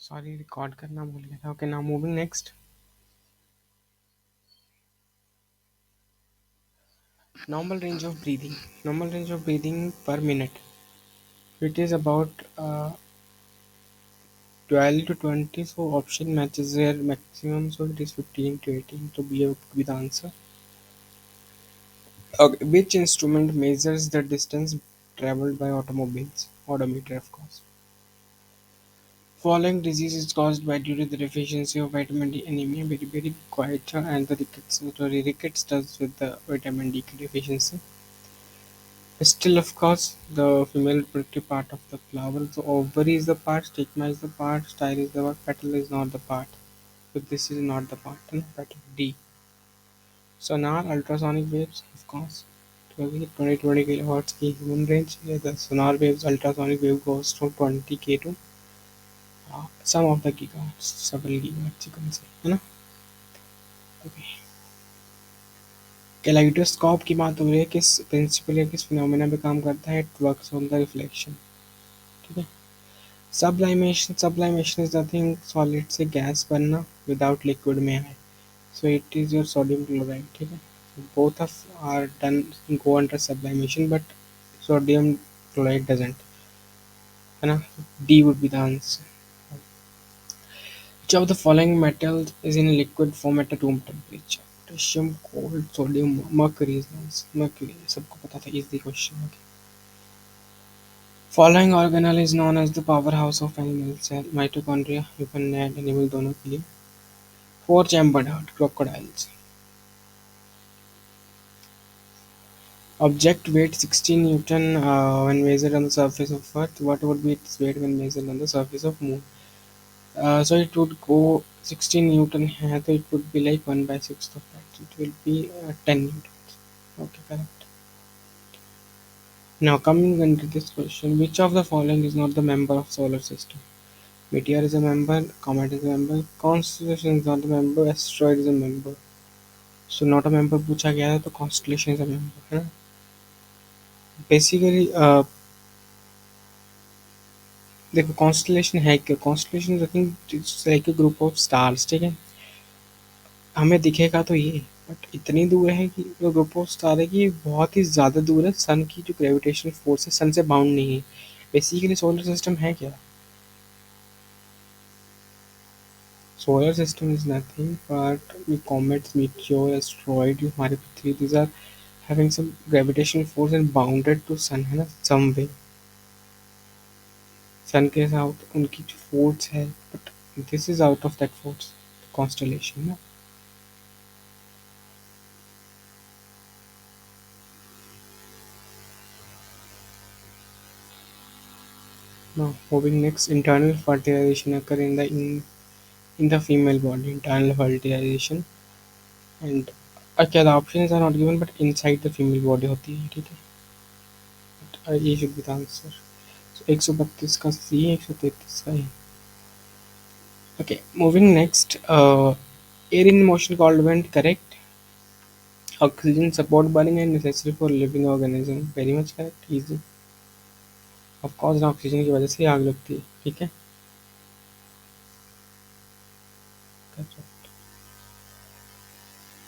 Sorry, record करना भूल गया था. Okay, now moving next. Normal range of breathing. Normal range of breathing per minute. It is about 12 to 20. So option matches their maximum. So it is 15 to 18 to be with the answer. Okay, which instrument measures the distance traveled by automobiles? Odometer, of course. Following disease is caused by due to the deficiency of vitamin D, anemia, beriberi, goiter, and the rickets. Sorry, rickets does with the vitamin D deficiency. Still, of course, the female reproductive part of the flower. So ovary is the part, stigma is the part, style is the part, petal is not the part. So this is not the part. No? Petal D. Sonar ultrasonic waves, of course. 20 kilohertz की human range. Yeah, the sonar waves ultrasonic wave goes from 20K to some of the gigahertz, several gigahertz you can say, है ना? Okay. Kaleidoscope की बात हो रही है, किस principal या किस फिनोमेना पे काम करता है? It works on the reflection. ठीक है. Sublimation is nothing solid से गैस बनना without liquid में है. So it is your sodium chloride. ठीक है. Both of are done go under sublimation, but sodium chloride doesn't. है ना? D would be the answer. Which of the following metals is in liquid form at a room temperature? Potassium, gold, sodium, mercury is the answer. Mercury. सबको पता था, easy question. Okay. Following organelle is known as the powerhouse of animal cell. Mitochondria, human and animal दोनों के लिए. Four chambered heart, crocodiles. Object weight 16 Newton when measured on the surface of Earth. What would be its weight when measured on the surface of Moon? So it would go 16 Newton है, तो it would be like 1 by 6 of that. It will be 10 Newtons. Okay, correct. Now coming into this question, which of the following is not the member of solar system? Meteor is a member, comet is a member, constellation is not a member, asteroid is a member. So not a member पूछा गया था, तो constellation is a member, है ना? Basically देखो constellation है क्या? Constellation I think it's like a group of stars. ठीक है, हमें दिखेगा तो ये, बट इतनी दूर है कि वो ग्रुप ऑफ स्टार है कि बहुत ही ज़्यादा दूर है. सन की जो ग्रेविटेशनल फोर्स है सन से बाउंड नहीं है. बेसिकली सोलर सिस्टम है क्या? Solar system is nothing but comets, meteor, asteroid जो हमारे पृथ्वी, these are having some gravitational force and bounded to sun, है ना, सम वे. सन के साथ उनकी जो फोर्स है, but this is out of that force. Constellation ना. Now, moving next, internal fertilization occur in the female body. Internal fertilization and okay, the options are not given, but inside the female body होती है. ठीक है, ये should be the answer. So 132 का C, 133 का E. Okay, moving next. Air in motion called wind. Correct. Oxygen support burning and necessary for living organism. Very much correct. Easy. Of course, oxygen की वजह से आग लगती है. ठीक है. Correct.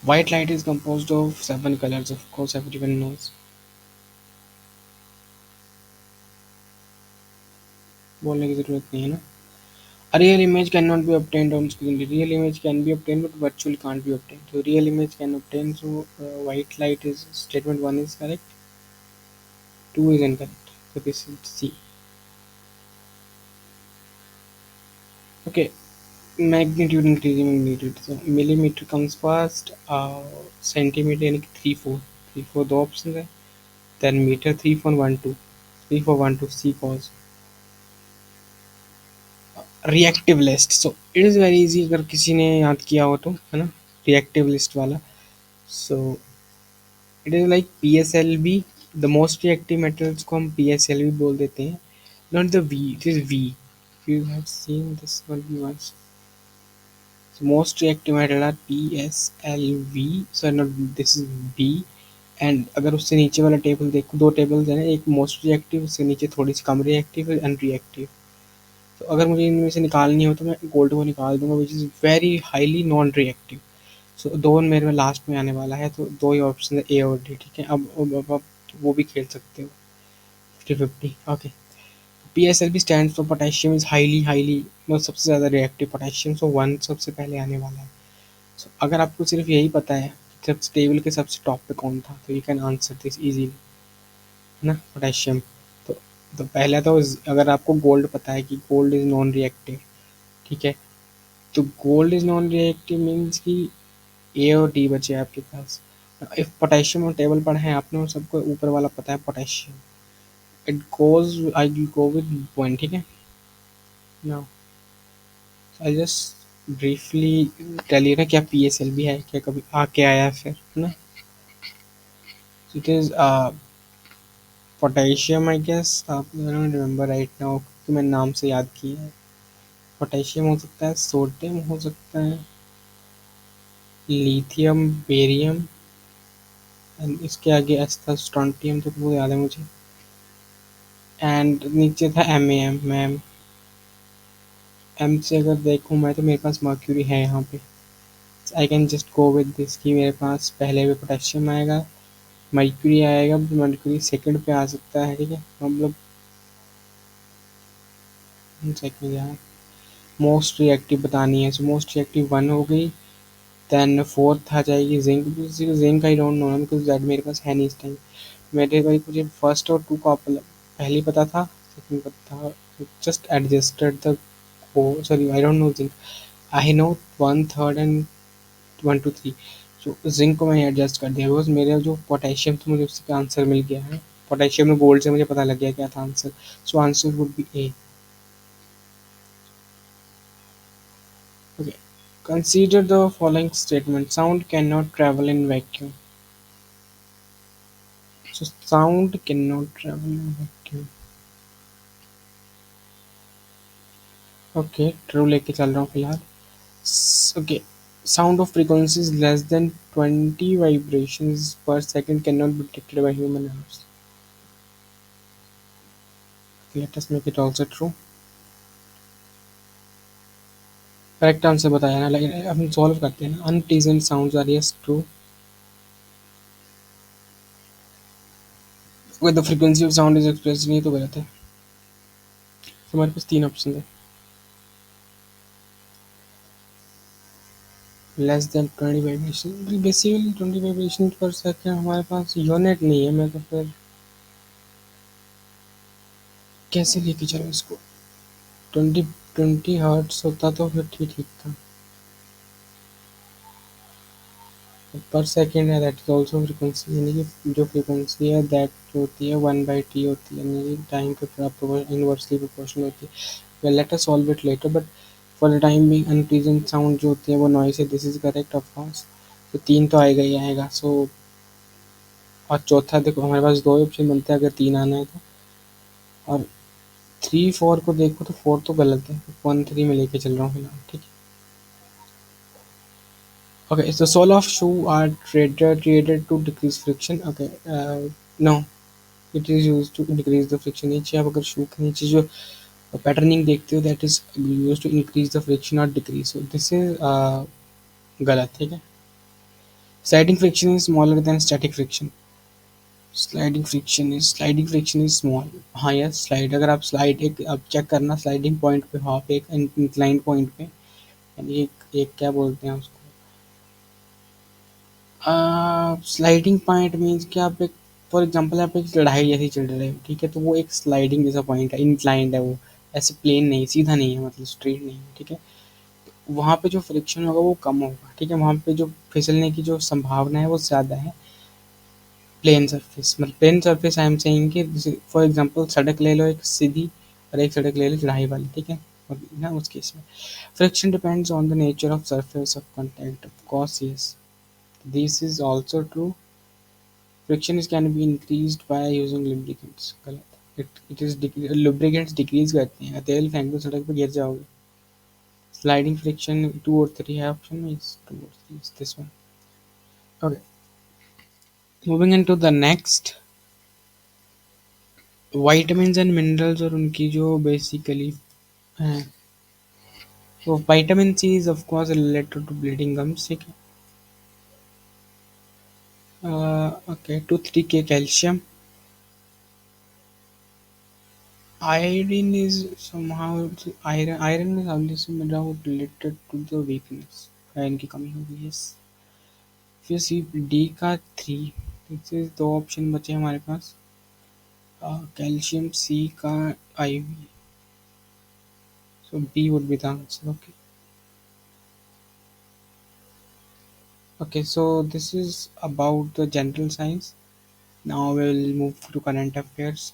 White light is composed of 7 colors. Of course, everyone knows. बोलने की जरूरत नहीं है ना. A real image cannot be obtained on screen. The real image can be obtained, but virtual can't be obtained. So real image can obtain. So white light is statement one is correct. Two is incorrect. So this is C. Okay. Magnitude increasing magnitude. So millimeter comes first. Centimeter यानी कि 3 4 दो options है. Then meter 3 4 1 2. 3 4 1 2 C pause. Reactive list. So it is very easy अगर किसी ने याद किया हो तो, है ना, reactive list वाला. So it is like PSLV. The most reactive metals को हम PSLV बोल देते हैं. Not the V, it is V. If you have seen this one once. So most reactive metal are PSLV. So not this is B. And अगर उससे नीचे वाला table देखो, दो टेबल्स है ना, एक मोस्ट रिएक्टिव, उससे नीचे थोड़ी सी कम रिएक्टिव है, अनरिएक्टिव. तो अगर मुझे इनमें से निकालनी हो तो मैं गोल्ड को निकाल दूंगा, which is very highly non reactive. So दो मेरे में लास्ट में आने वाला है, तो दो ही ऑप्शन है, ए और डी। ठीक है, अब वो भी खेल सकते हो 50-50। Okay, PSLV stand for potassium is highly highly, मतलब सबसे ज़्यादा रिएक्टिव पोटेशियम, सो वन सबसे पहले आने वाला है। सो अगर आपको सिर्फ यही पता है जब टेबल के सबसे टॉप पे कौन था, तो you can answer this easily, है ना, पोटेशियम। तो पहला तो अगर आपको गोल्ड पता है कि गोल्ड इज नॉन रिएक्टिव, ठीक है, तो gold is non reactive means कि ए और डी बचे आपके पास। इफ पोटेशियम और टेबल पढ़े हैं आपने और सबको ऊपर वाला पता है potassium, it goes I go with one. ठीक है, now I just briefly tell you ना क्या PSLV है, क्या कभी आके आया फिर, है ना। It is potassium I guess, आप I don't remember right now क्योंकि मैंने नाम से याद किया है। पोटेशियम हो सकता है, सोडियम हो सकता है, लिथियम, बेरियम, एंड इसके आगे एस था, स्ट्रोंटियम, तो वो याद है मुझे। एंड नीचे था MAM, मैम। एम से अगर देखूँ मैं तो मेरे पास मर्क्यूरी है यहाँ पे। I can just go with this कि मेरे पास पहले भी पोटेशियम आएगा, मर्क्यूरी आएगा, मर्क्यूरी सेकंड पे आ सकता है। ठीक है, मतलब सेकंड यार, मोस्ट रिएक्टिव बतानी है, सो मोस्ट रिएक्टिव वन हो गई। देन फोर्थ आ जाएगी zinc. Zinc I don't no because that मेरे पास है नहीं इस टाइम। मेरे भाई मुझे फर्स्ट और टू का पहले पता था, सेकंड पता था, just adjusted the, oh sorry I don't know zinc. I know one third and one two three. जो जिंक को मैंने एडजस्ट कर दिया बिकॉज मेरे जो पोटेशियम था मुझे उसका आंसर मिल गया है। पोटेशियम में गोल्ड से मुझे पता लग गया क्या था answer, so answer would be A. Okay, consider the following statement: sound cannot travel in vacuum. So sound cannot travel in vacuum. Okay, true लेके चल रहा हूँ फिलहाल। Okay, sound of frequencies less than 20 vibrations per second cannot be detected by human ears. Let us make it also true. Correct answer बताया ना, लेकिन हम solve करते हैं ना। Unpleasant sounds are yes true, with the frequency of sound is expressed, नहीं तो गलत है। तो हमारे पास तीन ऑप्शन है, less than 20 vibration. Basically 20 vibration पर सेकेंड हमारे पास यूनिट नहीं है, मैं तो फिर कैसे लेके चलूँ इसको। 20 20 हर्ट्स होता तो फिर ठीक ठीक था। पर सेकेंड है, दैट इज ऑल्सो फ्रीक्वेंसी, यानी कि जो फ्रीक्वेंसी है दैट जो होती है 1/t होती है, यानी कि टाइम के इनवर्सली प्रोपोर्शनल होती है। Well let us solve it later, but for the time being unpleasant sound जो होती है वो नॉइस है, this is correct of course. तो तीन तो आएगा ही आएगा। सो और चौथा देखो हमारे पास दो ऑप्शन बनते हैं अगर तीन आना है तो, और 3 4 को देखो तो 4 तो गलत है, 1 3 में लेके चल रहा हूँ फिलहाल। ठीक है, okay, so sole of shoe are traded to decrease friction. Okay, no, it is used to decrease the friction. नीचे आप अगर शू के नीचे जो पैटर्निंग देखते हो that is use to increase the friction और डिक्रीज, सो दिस इज गलत। ठीक है, sliding friction is smaller than static friction. Sliding friction is small. हाँ यस, स्लाइड अगर आप स्लाइड एक आप चेक करना स्लाइडिंग पॉइंट पे हो आप, एक इंक्लाइन पॉइंट पे, यानी एक क्या बोलते हैं उसको, स्लाइडिंग पॉइंट मीन्स कि आप एक, फॉर एग्जांपल आप एक चढ़ाई जैसी चढ़ रहे हो, ठीक है, तो वो एक स्लाइडिंग जैसा पॉइंट है, इंक्लाइंड है वो, ऐसे प्लेन नहीं, सीधा नहीं है, मतलब स्ट्रेट नहीं है। ठीक है, वहाँ पे जो फ्रिक्शन होगा वो कम होगा। ठीक है, वहाँ पे जो फिसलने की जो संभावना है वो ज़्यादा है प्लेन सरफेस, मतलब plain surface I am saying कि फॉर एग्जांपल सड़क ले लो एक सीधी, और एक सड़क ले लो चढ़ाई वाली। ठीक है, और ना उस केस में friction depends on the nature of surface of contact, of course yes, this is also true. Friction is can be increased by using lubricants, गलत। इट इज lubricants डिक्रीज करते हैं, तेल फेंक दो सड़क पे गिर जाओगे। स्लाइडिंग फ्रिक्शन 2 और 3 है ऑप्शन में, इस 2 और 3 is this one. Okay, moving into the next, vitamins and minerals और उनकी जो basically Uh, so vitamin C is of course related to bleeding gums. ठीक है. Okay, tooth decay, calcium. Iron is somehow iron is only somehow related to the weakness. Iron की कमी हो गई. Yes. फिर सी डी का 3. इससे दो ऑप्शन बचे हमारे पास. कैल्शियम सी का IV. So B would be the answer. Okay. Okay. So this is about the general science. Now we'll move to current affairs.